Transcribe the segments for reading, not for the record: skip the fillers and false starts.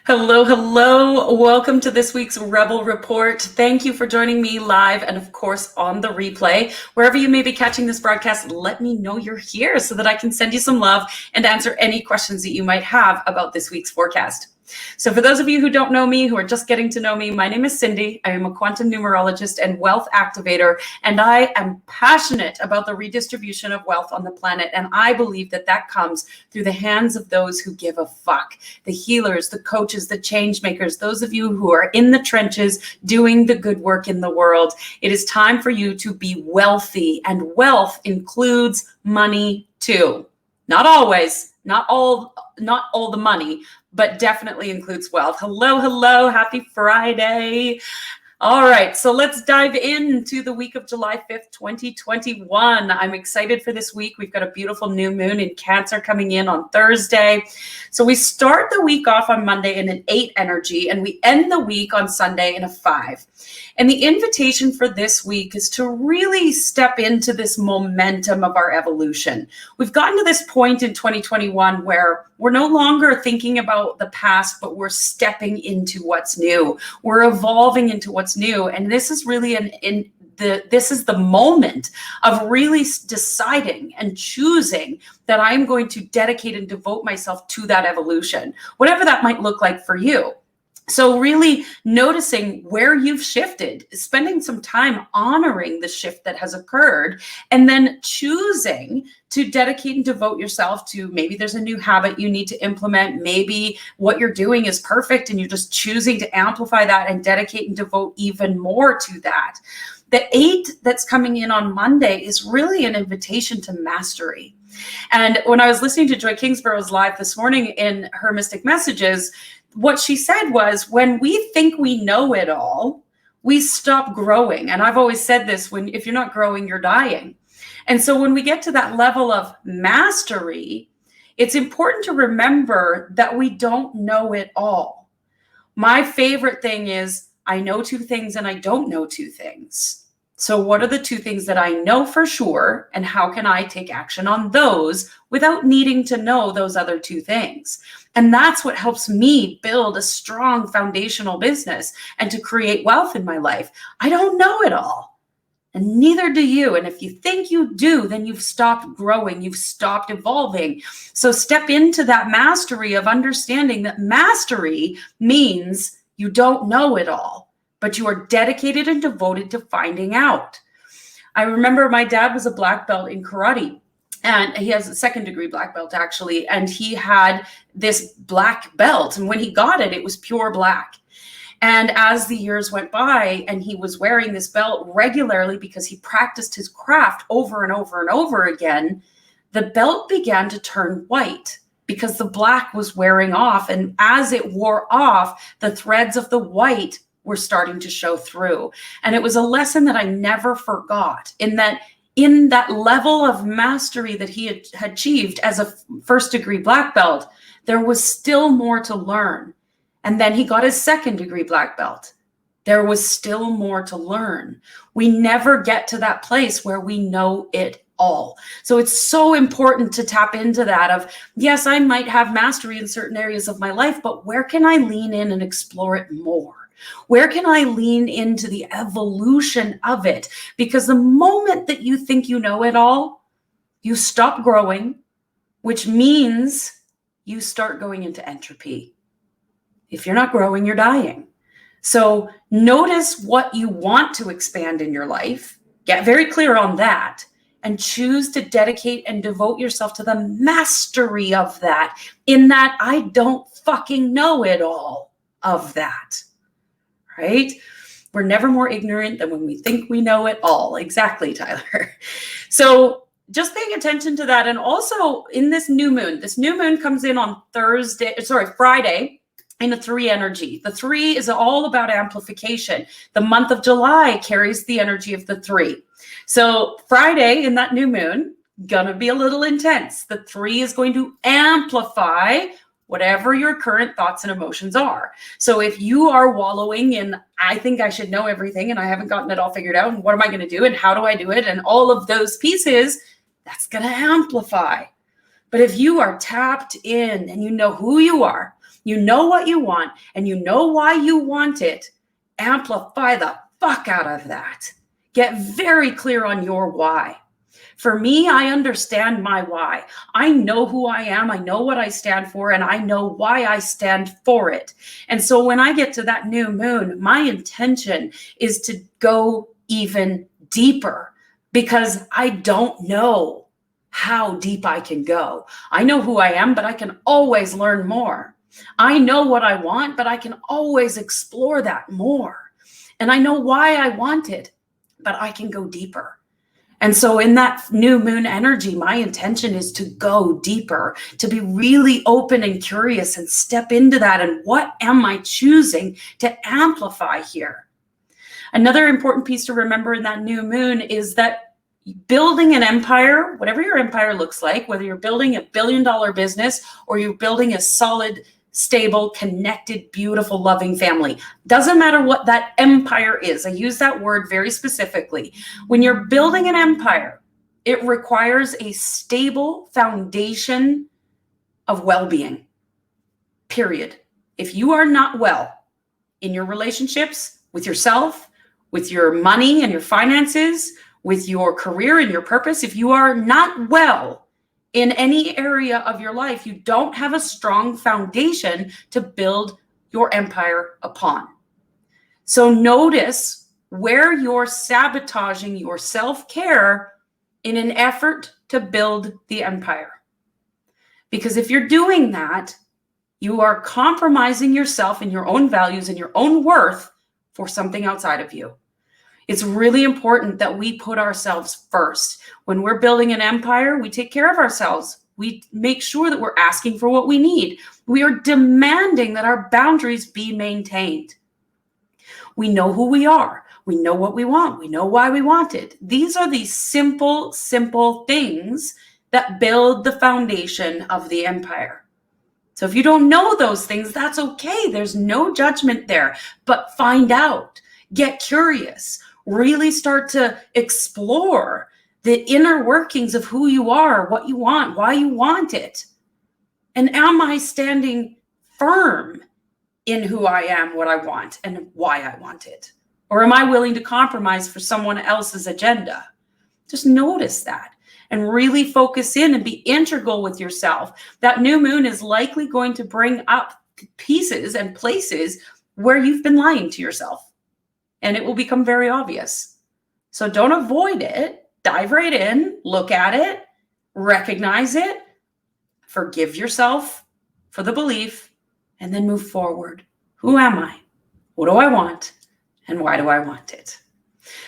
Hello, hello. Welcome to this week's Rebel Report. Thank you for joining me live and, of course, on the replay. Wherever you may be catching this broadcast, let me know you're here so that I can send you some love and answer any questions that you might have about this week's forecast. So for those of you who don't know me, who are just getting to know me, my name is Cindy. I am a quantum numerologist and wealth activator, and I am passionate about the redistribution of wealth on the planet. And I believe that that comes through the hands of those who give a fuck, the healers, the coaches, the change makers, those of you who are in the trenches doing the good work in the world. It is time for you to be wealthy, and wealth includes money too. Not always, not all the money, but definitely includes wealth. Hello, hello, happy Friday. All right, so let's dive into the week of July 5th, 2021. I'm excited for this week. We've got a beautiful new moon in Cancer coming in on Thursday. So we start the week off on Monday in an 8 energy, and we end the week on Sunday in a 5. And the invitation for this week is to really step into this momentum of our evolution. We've gotten to this point in 2021 where we're no longer thinking about the past, but we're stepping into what's new. We're evolving into what's new. And this is really this is the moment of really deciding and choosing that I'm going to dedicate and devote myself to that evolution, whatever that might look like for you. So really noticing where you've shifted, spending some time honoring the shift that has occurred, and then choosing to dedicate and devote yourself to, maybe there's a new habit you need to implement. Maybe what you're doing is perfect and you're just choosing to amplify that and dedicate and devote even more to that. The 8 that's coming in on Monday is really an invitation to mastery. And when I was listening to Joy Kingsborough's live this morning in her Mystic Messages, what she said was, when we think we know it all, we stop growing. And I've always said this, if you're not growing, you're dying. And so when we get to that level of mastery, it's important to remember that we don't know it all. My favorite thing is, I know 2 things and I don't know 2 things. So what are the 2 things that I know for sure, and how can I take action on those without needing to know those other 2 things? And that's what helps me build a strong foundational business and to create wealth in my life. I don't know it all, and neither do you. And if you think you do, then you've stopped growing, you've stopped evolving. So step into that mastery of understanding that mastery means you don't know it all, but you are dedicated and devoted to finding out. I remember my dad was a black belt in karate, and he has a 2nd degree black belt actually. And he had this black belt, and when he got it, it was pure black. And as the years went by and he was wearing this belt regularly because he practiced his craft over and over and over again, the belt began to turn white because the black was wearing off. And as it wore off, the threads of the white were starting to show through. And it was a lesson that I never forgot, in that level of mastery that he had achieved as a 1st degree black belt, there was still more to learn. And then he got his 2nd degree black belt. There was still more to learn. We never get to that place where we know it all. So it's so important to tap into that of, yes, I might have mastery in certain areas of my life, but where can I lean in and explore it more? Where can I lean into the evolution of it? Because the moment that you think you know it all, you stop growing, which means you start going into entropy. If you're not growing, you're dying. So notice what you want to expand in your life. Get very clear on that, and choose to dedicate and devote yourself to the mastery of that, in that I don't fucking know it all of that. Right? We're never more ignorant than when we think we know it all. Exactly, Tyler. So just paying attention to that. And also in this new moon comes in on Friday in a 3 energy. The 3 is all about amplification. The month of July carries the energy of the 3. So Friday in that new moon, gonna be a little intense. The 3 is going to amplify whatever your current thoughts and emotions are. So if you are wallowing in, I think I should know everything and I haven't gotten it all figured out, and what am I going to do and how do I do it, and all of those pieces, that's going to amplify. But if you are tapped in and you know who you are, You know what you want and you know why you want it. Amplify the fuck out of that. Get very clear on your why. For me, I understand my why. I know who I am. I know what I stand for, and I know why I stand for it. And so when I get to that new moon, my intention is to go even deeper because I don't know how deep I can go. I know who I am, but I can always learn more. I know what I want, but I can always explore that more. And I know why I want it, but I can go deeper. And so in that new moon energy, my intention is to go deeper, to be really open and curious and step into that. And what am I choosing to amplify here? Another important piece to remember in that new moon is that building an empire, whatever your empire looks like, whether you're building a billion-dollar business or you're building a solid, stable, connected, beautiful, loving family. Doesn't matter what that empire is. I use that word very specifically. When you're building an empire, it requires a stable foundation of well-being, period. If you are not well in your relationships, with yourself, with your money and your finances, with your career and your purpose, if you are not well in any area of your life, you don't have a strong foundation to build your empire upon. So notice where you're sabotaging your self-care in an effort to build the empire. Because if you're doing that, you are compromising yourself and your own values and your own worth for something outside of you. It's really important that we put ourselves first. When we're building an empire, we take care of ourselves. We make sure that we're asking for what we need. We are demanding that our boundaries be maintained. We know who we are. We know what we want. We know why we want it. These are the simple things that build the foundation of the empire. So if you don't know those things, that's okay. There's no judgment there, but find out, get curious. Really start to explore the inner workings of who you are, what you want, why you want it. And am I standing firm in who I am, what I want, and why I want it? Or am I willing to compromise for someone else's agenda? Just notice that and really focus in and be integral with yourself. That new moon is likely going to bring up pieces and places where you've been lying to yourself. And it will become very obvious. So don't avoid it. Dive right in, look at it, recognize it, forgive yourself for the belief, and then move forward. Who am I? What do I want? And why do I want it?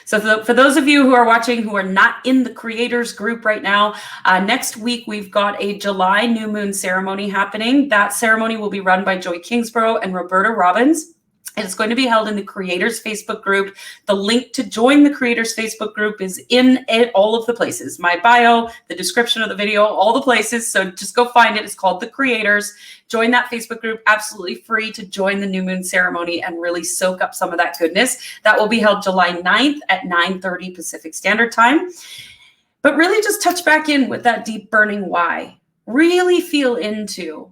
So for those of you who are watching who are not in the creators group right now, next week we've got a July new moon ceremony happening. That ceremony will be run by Joy Kingsborough and Roberta Robbins. It's going to be held in the Creators Facebook group. The link to join the Creators Facebook group is in all of the places. My bio, the description of the video, all the places. So just go find it. It's called The Creators. Join that Facebook group. Absolutely free to join the new moon ceremony and really soak up some of that goodness. That will be held July 9th at 9:30 Pacific Standard Time. But really just touch back in with that deep burning why. Really feel into,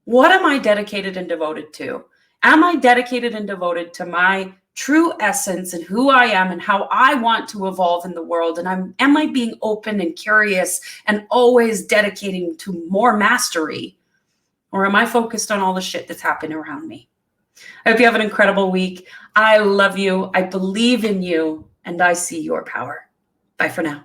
what am I dedicated and devoted to? Am I dedicated and devoted to my true essence and who I am and how I want to evolve in the world? And am I being open and curious and always dedicating to more mastery? Or am I focused on all the shit that's happening around me? I hope you have an incredible week. I love you. I believe in you. And I see your power. Bye for now.